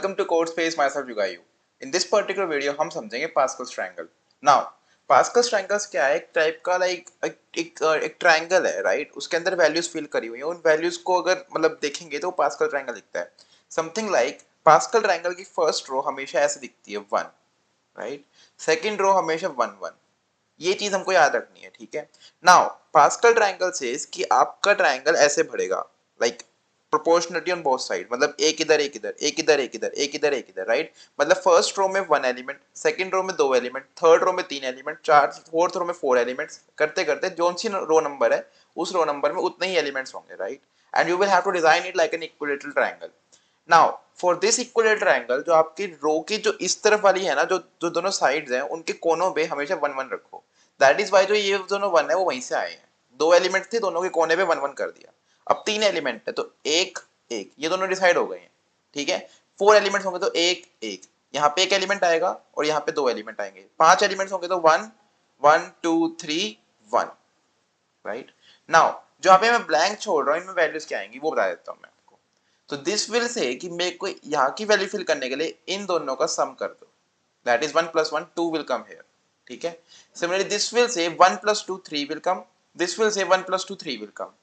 Welcome to Code Space, myself Jugayu. In this particular video हम समझेंगे Pascal's triangle. Now, Pascal's triangles क्या है? एक टाइप का एक ट्रायंगल है, राइट? उसके अंदर वैल्यूज फिल करी हुई है. उन वैल्यूज को अगर मतलब देखेंगे तो Pascal triangle दिखता है. Something like Pascal triangle की फर्स्ट रो हमेशा ऐसे दिखती है 1, राइट? सेकंड रो हमेशा 1 1. ये चीज हमको याद रखनी है, ठीक है? नाउ पास्कल ट्रायंगल सेज कि आपका ट्रायंगल ऐसे बढ़ेगा, like proportionality on both side, मतलब एक इधर एक इधर, एक इधर एक इधर, एक इधर एक इधर, राइट? मतलब फर्स्ट रो में 1 एलिमेंट, सेकंड रो में 2 एलिमेंट, थर्ड रो में 3 एलिमेंट, फोर्थ रो में 4 एलिमेंट्स, करते करते जोन सी रो नंबर है उस रो नंबर में उतने ही एलिमेंट्स होंगे, right? And you will have to design it like an equilateral triangle. Now for this equilateral triangle, जो आपकी रो की जो इस तरफ वाली है ना, जो जो दोनों साइड्स हैं उनके कोनों पे हमेशा 1 1 रखो. दैट इज वाई जो ये दोनों 1 है वो वहीं से आए हैं. 2 एलिमेंट थे, दोनों के कोने पे 1 1 कर दिया. अब 3 एलिमेंट है तो एक एक, ये दोनों डिसाइड हो गए हैं, ठीक है? 4 एलिमेंट्स होंगे तो एक एक, यहाँ पे एक एलिमेंट आएगा और यहाँ पे 2 एलिमेंट आएंगे. 5 एलिमेंट्स होंगे तो 1 1 2 3 1, राइट? नाउ जो यहाँ पे मैं ब्लैंक छोड़ रहा हूँ इनमें वैल्यूज क्या आएंगी वो बता देता हूँ मैं आपको. तो दिस विल से कि मेरे को यहाँ की वैल्यू फिल करने के लिए इन दोनों का सम कर दो. That is 1 + 1 2 will come here, ठीक है? Similarly this will say 1 + 2 3 will come, this will say 1 + 2 3 will come.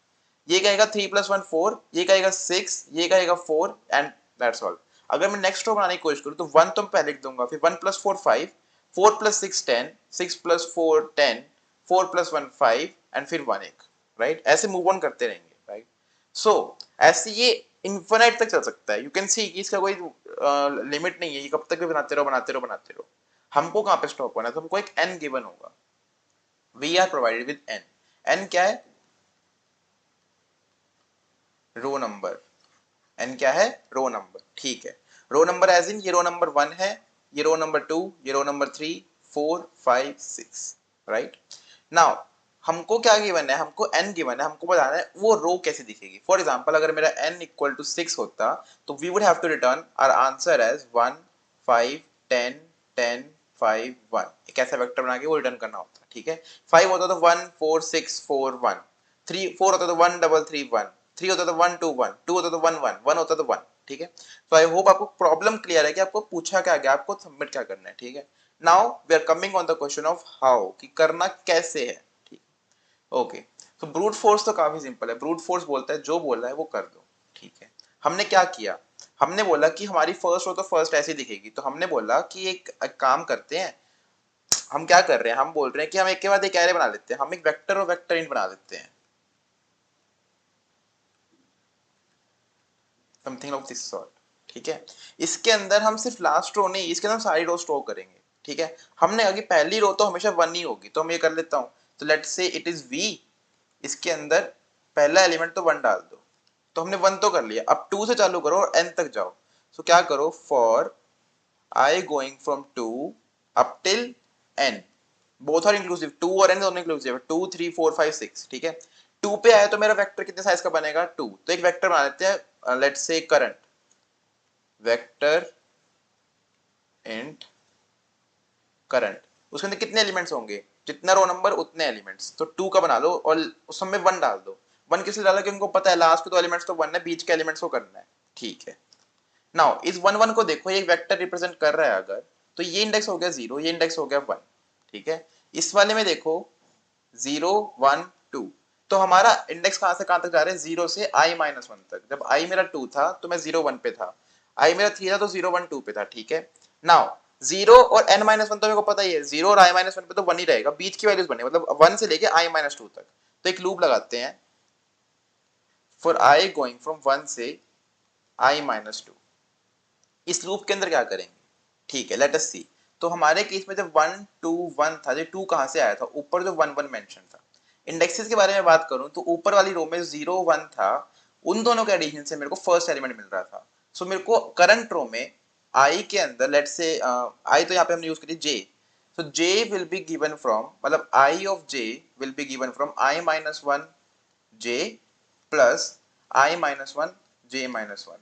ये कहेगा 3 + 1 4, ये कहेगा 6, ये कहेगा 4 एंड दैट्स ऑल. अगर मैं नेक्स्ट रो बनाने की कोशिश करूं तो 1 तो मैं पहले लिख दूंगा, फिर 1 + 4 5, 4 + 6 10, 6 + 4 10, 4 + 1 5 एंड फिर 1 1, राइट? ऐसे मूव ऑन करते रहेंगे, राइट? सो ऐसे ये इनफिनाइट तक चल सकता है. यू कैन सी कि इसका कोई लिमिट नहीं है, ये कब तक भी बनाते रहो बनाते रहो बनाते रहो. हमको कहां पे स्टॉप होना है? तो हमको एक n गिवन होगा. We are provided with n. n क्या है? रो नंबर. n क्या है? रो नंबर, ठीक है? रो नंबर एज इन ये रो नंबर 1 है, ये रो नंबर 2, ये रो नंबर 3 4 5 6, राइट? नाउ हमको क्या गिवन है? हमको n गिवन है, हमको बताना है वो रो कैसे दिखेगी. फॉर एग्जांपल अगर मेरा n = 6 होता तो we would have to return our answer as 1 5 10 10 5 1. एक ऐसा वेक्टर बना के वो रिटर्न करना होता, ठीक है? 5 होता तो 1 4 6 4 1, 3 4 होता तो 1 3 3 1, 3 होता तो 1 2 1, 2 होता तो 1 1, 1 होता तो 1, ठीक है? तो आई होप आपको प्रॉब्लम क्लियर है कि आपको पूछा क्या गया, आपको सबमिट क्या करना है, ठीक है? Now we are coming on the question of how, कि करना कैसे है, ठीक? ओके, तो ब्रूट फोर्स तो काफी सिंपल है. ब्रूट फोर्स बोलता है जो बोला है वो कर दो, ठीक है? हमने क्या किया? हमने बोला कि हमारी फर्स्ट रो तो फर्स्ट ऐसी दिखेगी, तो हमने बोला कि एक काम करते हैं. हम क्या कर रहे हैं? हम बोल रहे हैं कि हम एक के बाद एक एरे बना लेते हैं, हम एक वेक्टर और वेक्टर इन बना लेते हैं, समथिंग ऑफ दिस सॉर्ट, ठीक है? इसके अंदर हम सिर्फ लास्ट रो नहीं, इसके अंदर हम सारी रो स्टोर करेंगे, ठीक है? हमने अभी पहली रो तो हमेशा 1 ही होगी, तो हम ये कर लेता हूं. तो let's say it is v, इसके अंदर पहला एलिमेंट तो 1 डाल दो. तो हमने 1 तो कर लिया. अब 2 से चालू करो और n तक जाओ. तो क्या करो? For i going from 2 up till n, both are inclusive, 2 और n दोनों इंक्लूसिव है, 2 3 4 5 6, ठीक है? 2 पे आया तो मेरा वेक्टर कितने साइज का बनेगा? 2. तो एक वेक्टर बना लेते हैं, let's say current vector int current. उसके अंदर कितने एलिमेंट्स होंगे? जितना रो नंबर उतने एलिमेंट्स. तो 2 का बना लो और उसमें 1 डाल दो. 1 किसलिए डाला? क्योंकि उनको पता है लास्ट के 2 एलिमेंट्स तो 1 है, बीच के एलिमेंट्स को करना है, ठीक है? नाउ इस 1 1 को देखो, ये एक वेक्टर रिप्रेजेंट कर रहा है अगर, तो ये इंडेक्स हो गया 0, ये इंडेक्स हो गया 1, ठीक है? इस वाले में देखो 0 1 2, तो हमारा इंडेक्स कहां से कहां तक जा रहे हैं? 0 से i-1 तक. जब i मेरा 2 था तो मैं 0 1 पे था, i मेरा 3 था तो 0 1 2 पे था, ठीक है? नाउ 0 और n-1 तो मेरे को पता ही है, 0 और i-1 पे तो 1 ही रहेगा, बीच की वैल्यूज बने, मतलब 1 से लेके i-2 तक. तो एक लूप लगाते हैं फॉर i गोइंग फ्रॉम 1 से i-2. इस लूप के अंदर क्या करेंगे? ठीक है, लेट अस सी. तो हमारे केस में जब 1 2 1 था, जो 2 कहां से आया था? ऊपर जो 1 1 मेंशन था. इंडेक्सेस के बारे में बात करूं तो ऊपर वाली रो में 0 1 था, उन दोनों के एडिशन से मेरे को फर्स्ट एलिमेंट मिल रहा था. सो मेरे को करंट रो में i के अंदर, लेट्स से i तो यहाँ पे हमने यूज करी j, so j will be given from, मतलब i of j will be given from i-1 j plus i-1 j-1,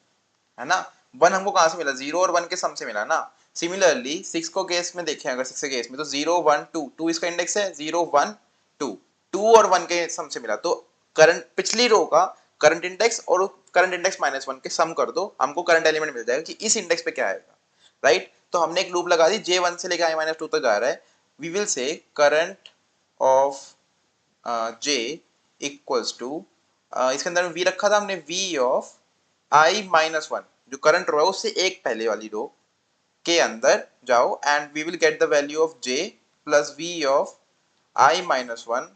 है ना? 1 हमको कहां से मिला? 0 और 1 के सम से मिला ना. सिमिलरली 6 को केस में देखें, अगर 6 के केस में तो 0 1 2, 2 इसका इंडेक्स है, 0 1 2, 2 और 1 के सम से मिला. तो करंट पिछली रो का करंट इंडेक्स और करंट इंडेक्स -1 के सम कर दो, हमको करंट एलिमेंट मिल जाएगा कि इस इंडेक्स पे क्या आएगा, राइट। तो हमने एक लूप लगा दी, J1 से लेकर i-2 तक जा रहा है। We will say current of J equals to, इसके अंदर v रखा था हमने, v ऑफ i-1, जो करंट रो है उससे एक पहले वाली रो के अंदर जाओ, and we will get the value of J plus v of i-1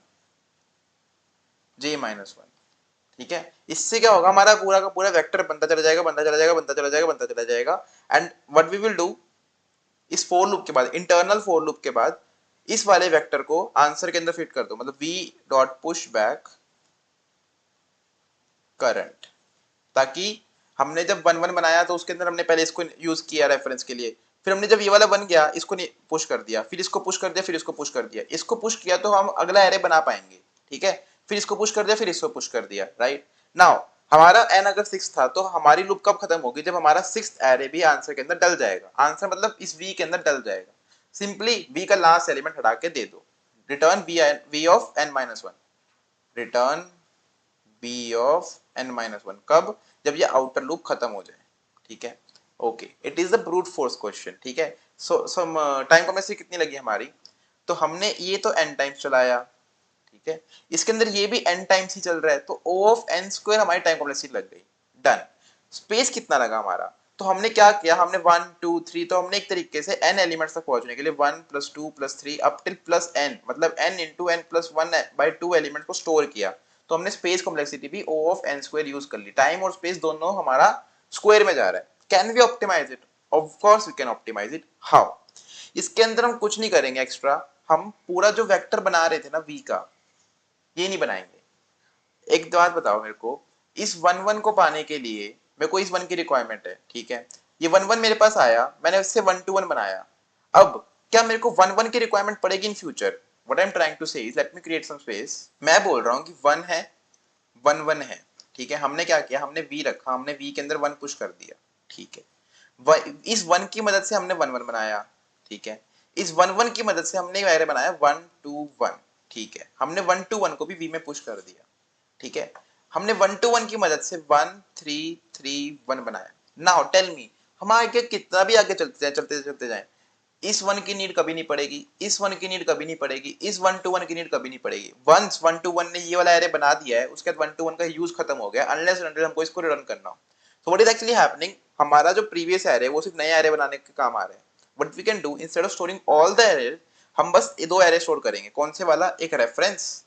J-1। ठीक है, इससे क्या होगा, हमारा पूरा का पूरा वेक्टर बनता चला जाएगा, बनता चला जाएगा, बनता चला जाएगा, बनता चला जाएगा। And what we will do, इस फोर लूप के बाद, इंटरनल फोर लूप के बाद, इस वाले वेक्टर को आंसर के अंदर फिट कर दो, मतलब v dot push back current, ताकि हमने जब 1 1 बनाया तो उसके अंदर हमने पहले इसको यूज किया रेफरेंस के लिए, फिर हमने जब ये वाला बन गया इसको पुश कर दिया, फिर इसको पुश कर दिया, फिर इसको पुश कर दिया, इसको पुश किया तो हम अगला एरे बना पाएंगे, ठीक है। फिर इसको पुश कर दिया, फिर इसको पुश कर दिया, राइट। नाउ हमारा n अगर 6 था तो हमारी लूप कब खत्म होगी, जब हमारा 6th एरे भी आंसर के अंदर डल जाएगा। आंसर मतलब इस v के अंदर डल जाएगा। सिंपली v का लास्ट एलिमेंट हटा के दे दो, return v of n-1, return b of n-1, कब, जब ये आउटर लूप खत्म हो जाए, ठीक है। Okay, it is the brute force question, ठीक है। सो टाइम कॉम्प्लेक्सिटी कितनी लगी हमारी, तो हमने ये तो n टाइम्स चलाया, ठीक है, इसके अंदर ये भी n टाइम्स ही चल रहा है, तो O ऑफ n स्क्वायर हमारी टाइम कॉम्प्लेक्सिटी लग गई, डन। स्पेस कितना लगा हमारा, तो हमने क्या किया, हमने 1 2 3, तो हमने एक तरीके से n एलिमेंट्स तक पहुंचने के लिए 1 + 2 + 3 अप टिल प्लस n, मतलब n × n + 1/2 एलिमेंट को स्टोर किया। तो हमने स्पेस कॉम्प्लेक्सिटी भी O of n square use कर ली। टाइम और स्पेस दोनों हमारा स्क्वायर में जा रहा है। Can we optimize it, of course we can optimize it. How, इसके अंदर हम कुछ नहीं करेंगे एक्स्ट्रा, हम पूरा जो वेक्टर बना रहे थे ना v का, ये नहीं बनाएंगे। एक बात बताओ मेरे को, इस 1 1 को पाने के लिए मेरे को इस 1 की रिक्वायरमेंट है, ठीक है। ये 1 1 मेरे पास आया, मैंने इससे 1 2 1 बनाया। अब क्या मेरे को 1 1 की रिक्वायरमेंट पड़ेगी in future? What I am trying to say is, let me create some space. मैं बोल रहा हूं कि 1 है, 1 1 है, ठीक है। हमने क्या किया, हमने v रखा, हमने v के अंदर 1 पुश कर दिया, ठीक है। इस 1 की मदद से हमने 1 1 बनाया, ठीक है। इस 1 1 की मदद से हमने एरे बनाया 1 2 1, ठीक है। हमने 1 2 1 को भी v में पुश कर दिया, ठीक है। हमने 1 2 1 की मदद से 1 3 3 1 बनाया। नाउ टेल मी, हम आगे कितना भी आगे चलते जाए, चलते जाएं, इस 1 की नीड कभी नहीं पड़ेगी, इस 1 की नीड कभी नहीं पड़ेगी, इस 1 2 1 की नीड कभी नहीं पड़ेगी। वंस 1 2 1 ने ये वाला एरे बना दिया है, उसके बाद 1 2 1 का यूज खत्म हो गया, अनलेस एंड अनटिल हमको इसको रिटर्न करना हो। So what is actually happening, हमारा जो प्रीवियस एरे वो सिर्फ नए एरे बनाने के काम आ रहे हैं। What we can do, instead of storing all the array, हम बस ये दो एरे स्टोर करेंगे। कौन से वाला, एक रेफरेंस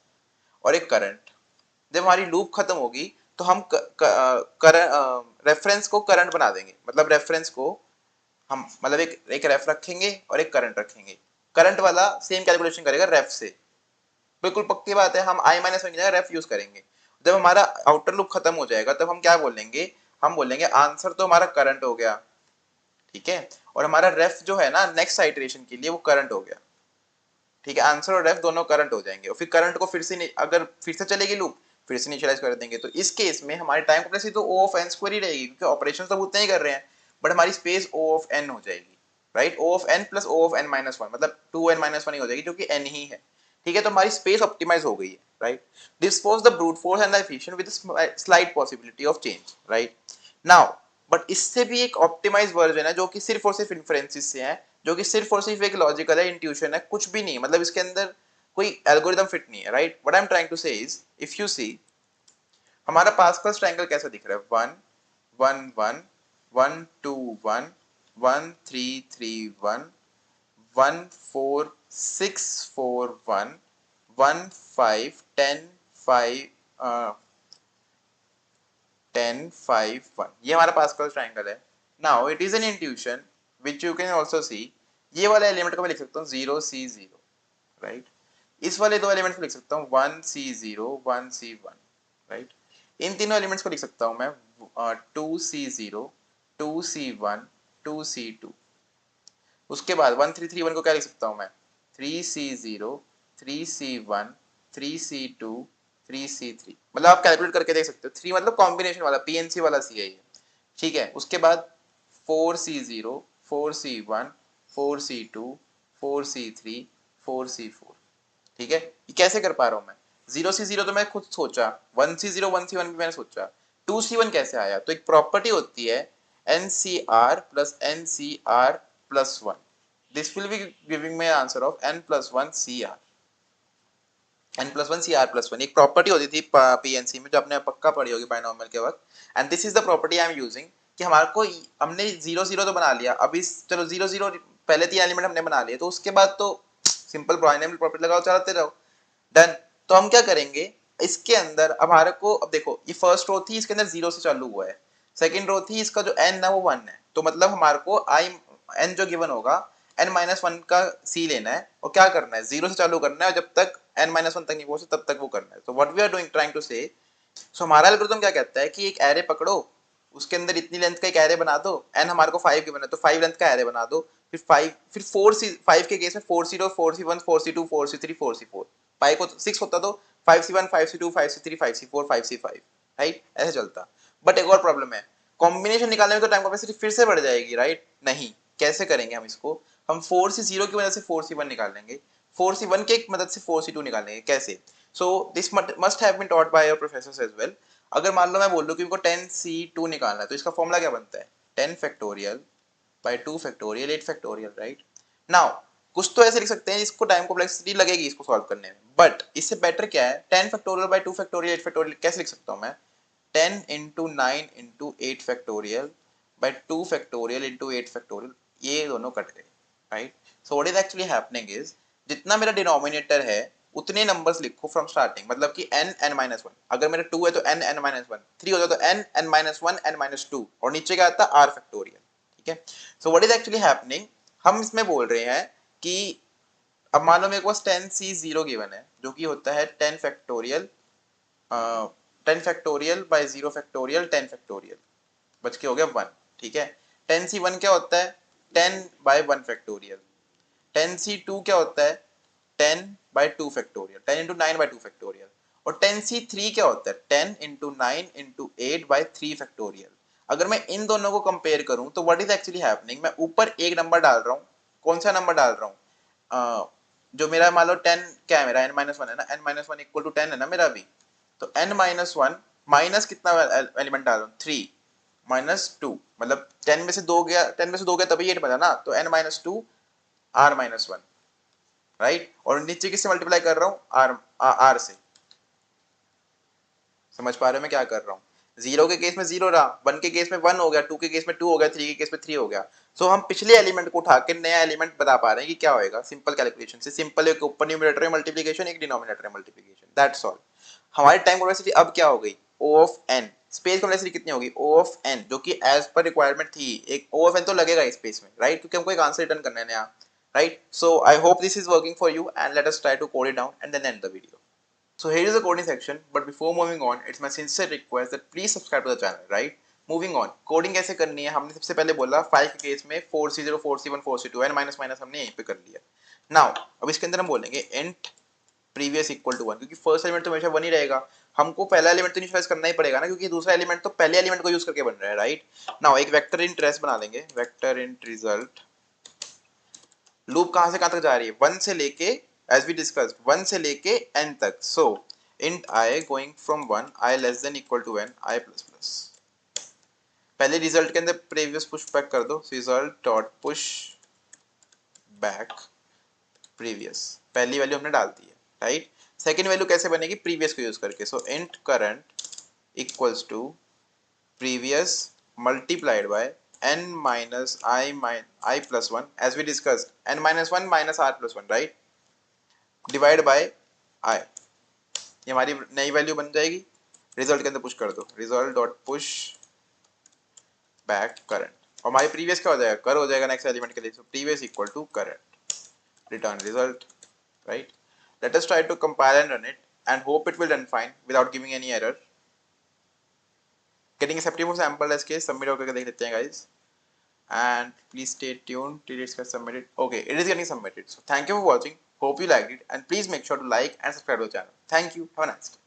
और एक करंट। जब हमारी लूप खत्म होगी तो हम रेफरेंस को करंट बना देंगे, मतलब रेफरेंस को हम, मतलब एक रेफ रखेंगे और एक करंट रखेंगे। करंट वाला सेम कैलकुलेशन करेगा रेफ से, बिल्कुल पक्की बात है। हम i-1 की जगह रेफ यूज करेंगे। जब हमारा आउटर लूप खत्म हो जाएगा तब हम क्या बोलेंगे, हम बोलेंगे आंसर तो हमारा करंट हो गया, ठीक है, और हमारा रेफ जो है ना नेक्स्ट आइटरेशन के लिए वो करंट हो गया, ठीक है। आंसर और रेफ दोनों करंट हो जाएंगे, और फिर करंट को फिर से अगर फिर से चलेगी लूप, फिर से इनिशियलाइज कर देंगे। तो इस केस में हमारी टाइम कॉम्प्लेक्सिटी तो O ऑफ n स्क्वायर ही रहेगी, क्योंकि ऑपरेशन सब उतने ही कर रहे हैं, बट हमारी स्पेस O ऑफ n हो जाएगी, right. O of n plus O of n-1, मतलब 2n-1 ही हो जाएगी, जो कि n ही है, ठीक है। तो हमारी स्पेस ऑप्टिमाइज हो गई है, right. Dispose the brute force and the efficient with slight possibility of change, right. Now but इससे भी एक ऑप्टिमाइज वर्जन है, जो कि सिर्फ और सिर्फ इन्फ्रेंसिस से है, जो कि सिर्फ और सिर्फ एक लॉजिकल है, इंट्यूशन है, कुछ भी नहीं, मतलब इसके अंदर कोई एल्गोरिथम फिट नहीं है, right. What I am trying to say is, if you see हमारा पास्कल्स ट्रायंगल कैसा दिख रहा है, 1 1 1 1 2 1 1 3 3 1 1 4 6 4 1 1 5 10 5 10 5 1, ये हमारा पास्कल्स ट्रायंगल है। Now it is an intuition which you can also सी, ये वाला एलिमेंट को मैं लिख सकता हूँ 0 C 0, राइट। इस वाले दो एलिमेंट्स को लिख सकता हूँ 1 C 0 1 C 1, राइट। इन तीनों एलिमेंट्स को लिख सकता हूँ मैं 2 C 0 2 C 1 2 C 2। उसके बाद 1 3 3 1 को क्या लिख सकता हूँ मैं, 3 C 0 3 C 1 3 C 2 3 C 3, मतलब आप कैलकुलेट करके देख सकते हो। 3 मतलब कॉम्बिनेशन वाला PNC वाला C है ये, ठीक है। उसके बाद 4 C 0 4 C 1 4 C 2 4 C 3 4 C 4, ठीक है। ये कैसे कर पा रहा हूँ मैं, 0 C 0 तो मैं खुद सोचा, 1 C 0 1 C 1 भी मैंने सोचा, 2c1 कैसे आया? तो एक प्रॉपर्टी होती है NCR plus NCR plus 1. This will be giving me an answer of n plus 1 CR. n plus 1 CR plus 1 एक प्रॉपर्टी होती थी PNC में जो आपने पक्का पढ़ी होगी बायनॉमियल के वक्त. And this is the property I am using कि हमारे को हमने 0 0 तो बना लिया. अभी चलो 0 0 पहले 3 एलिमेंट हमने बना लिए, तो उसके बाद तो सिंपल बायनॉमियल प्रॉपर्टी लगाओ, चलाते रहो. डन. तो हम क्या करेंगे इसके अंदर, अब हमारे को, अब देखो ये फर्स्ट रो थी, इसके अंदर 0 से चालू हुआ है. सेकंड रो थी, इसका जो n है वो 1 है. तो मतलब हमारे को आई n जो गिवन होगा n-1 का c लेना है और क्या करना है, 0 से चालू करना है और जब तक n-1 तक नहीं पहुंचे तब तक वो करना है. तो what we are doing trying to say, so हमारा एल्गोरिथम क्या कहता है कि एक एरे पकड़ो, उसके अंदर इतनी लेंथ का एक एरे बना दो, n हमारे को 5 गिवन है तो 5 लेंथ का एरे बना दो. फिर 5 के केस में 4c0 4c1 4c2 4c3 4c4, 5 को 6 होता तो 5c1 5c2 5c3 5c4 5c5, right, ऐसे चलता. बट एक और प्रॉब्लम है, कॉम्बिनेशन निकालने में तो टाइम कॉम्प्लेक्सिटी फिर से बढ़ जाएगी, राइट. नहीं, कैसे करेंगे हम इसको, हम 4c0 की वजह से 4c1 निकालेंगे, 4c1 की मदद से 4c2 निकालेंगे. कैसे? So this must have been taught by your professors as well. अगर मान लो मैं बोल दूं कि इनको 10c2 निकालना है, तो इसका फॉर्मूला क्या बनता है, 10 factorial by 2 factorial 8 factorial, right. Now कुछ तो ऐसे लिख सकते हैं इसको टाइम कॉम्प्लेक्सिटी लगेगी इसको सॉल्व करने में, बट इससे बेटर क्या है, 10 फैक्टोरियल बाय 2 फैक्टोरियल 8 फैक्टोरियल कैसे लिख सकता हूं मैं, 10 into 9 into 8 factorial by 2 factorial into 8 factorial, ये दोनों कट गए, right. So what is actually happening is, जितना मेरा डिनोमिनेटर है उतने नंबर्स लिखो फ्रॉम स्टार्टिंग, मतलब कि n-1. अगर मेरा 2 है तो n-1, 3 होता तो n-1 n-2 और नीचे क्या आता r फैक्टोरियल. ठीक है. So what is actually happening, हम इसमें बोल रहे हैं कि अब मान लो मेरे पास 10c0 गिवन है जो कि होता है 10 factorial 10 factorial by 0 factorial 10 factorial, बच के हो गया 1. ठीक है. 10c1 क्या होता है, 10 बाय 1 फैक्टोरियल. 10c2 क्या होता है, 10 by 2 factorial, 10 into 9 by 2 factorial. और 10c3 क्या होता है, 10 into 9 into 8 बाय 3 फैक्टोरियल. अगर मैं इन दोनों को कंपेयर करूं तो व्हाट इज एक्चुअली हैपनिंग, मैं ऊपर एक नंबर डाल रहा हूं. कौन सा नंबर डाल रहा हूं, जो मेरा मान लो 10 क्या है, मेरा n-1 है ना, n-1 इक्वल टू 10 है ना मेरा भी. तो n-1 माइनस कितना एलिमेंट डाल रहा हूं, 3 माइनस 2, मतलब 10 में से 2 गया, 10 में से 2 गया तभी 8 बना ना, तो n-2 r-1, राइट. और नीचे किससे मल्टीप्लाई कर रहा हूं, r से. समझ पा रहे हो मैं क्या कर रहा हूं, 0 के केस में 0 रहा, 1 के केस में 1 हो गया, 2 के केस में 2 हो गया, 3 के केस में 3 हो गया. सो हम पिछले एलिमेंट को उठा के नया एलिमेंट बता पा रहे हैं कि क्या होएगा, सिंपल कैलकुलेशन से. सिंपल, एक ऊपर न्यूमरेटर है मल्टीप्लिकेशन, एक डिनोमिनेटर है मल्टीप्लिकेशन, दैट्स ऑल. हमारी टाइम कॉम्प्लेक्सिटी अब क्या हो गई, O of n. Space complexity कितनी होगी, O ऑफ n, जो कि एज पर रिक्वायरमेंट थी, एक O ऑफ n तो लगेगा स्पेस में, राइट, क्योंकि हमको एक आंसर रिटर्न करना है नया, right. So I hope this is working for you and let us try to code it down and then end the video. So here is the coding section, but before moving on, it's my sincere request that please subscribe to the channel, right? Moving on, coding कैसे करनी है, हमने सबसे पहले बोला 5 के case में 4c0 4c1 4c2 n minus minus हमने यहीं पे कर लिया. नाउ अब इसके अंदर हम बोलेंगे int previous equal to 1, क्योंकि फर्स्ट एलिमेंट तो हमेशा 1 ही रहेगा, हमको पहला एलिमेंट तो इनिशियलाइज करना ही पड़ेगा ना, क्योंकि दूसरा एलिमेंट तो पहले एलिमेंट को यूज करके बन रहा है, राइट. नाउ एक वेक्टर int res बना लेंगे, वेक्टर int result. लूप कहां से कहां तक जा रही है, 1 से लेके, as we discussed, 1 से लेके n तक. so int I going from 1 I less than equal to n I plus plus. पहले रिजल्ट के अंदर प्रीवियस पुश बैक कर दो, result dot push back previous, पहली वैल्यू हमने डाल दी है, राइट. सेकंड वैल्यू कैसे बनेगी, प्रीवियस को यूज करके. सो int current equals to previous multiplied by n minus I plus 1, as we discussed, n minus 1 minus r plus 1, right, divide by I. ये हमारी नई वैल्यू बन जाएगी. रिजल्ट के अंदर पुश कर दो, result dot push back current, और हमारी प्रीवियस क्या हो जाएगा, कर हो जाएगा नेक्स्ट एलिमेंट के लिए. So previous equal to current, return result, right. Let us try to compile and run it and hope it will run fine without giving any error. Getting accepted for sample as case, submit होकर देख लेते हैं guys, and please stay tuned till it's get submitted. Okay, it is getting submitted. So thank you for watching, hope you liked it, and please make sure to like and subscribe to the channel. Thank you, have a nice day.